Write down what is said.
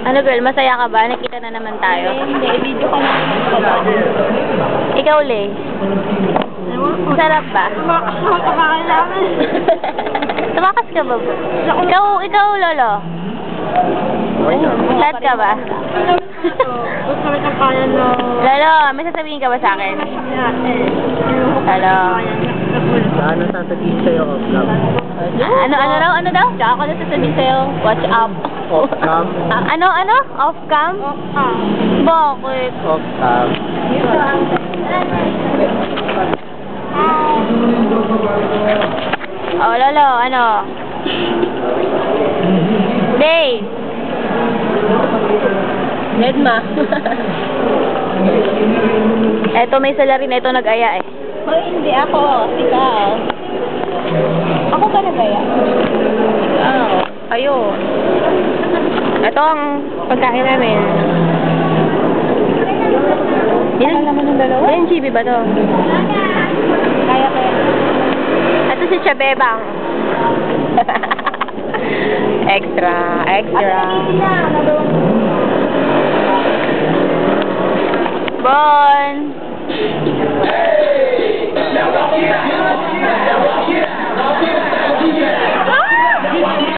Ano girl, masaya ka ba? Nakita na naman tayo. Hindi, video ka naman sa ba? Ikaw, Le. Sarap ba? Kumakain namin. Tumakas ka ba? Ikaw, Lolo. Sad ka ba? Gusto kami ng kaya na... Lolo, may sasabihin ka ba sa akin? Lolo. Ano sasabihin sa'yo, off-cam? Ano daw? Tsaka ko na sasabihin sa'yo, watch out. Off-cam? Ano? Off-cam? Bakit? Off-cam. Oh, Lolo, ano? Day! Nedma. Eto, may salarin na ito nag-aya eh. Hoy, hindi ako. Ikaw. Ako ba nagaya? Ikaw. Kayo. Ito ang pagkain namin. Ano naman ng dalawa? Ilan GB ba to? Kaya. Ito si Chabebang. Extra. Bon!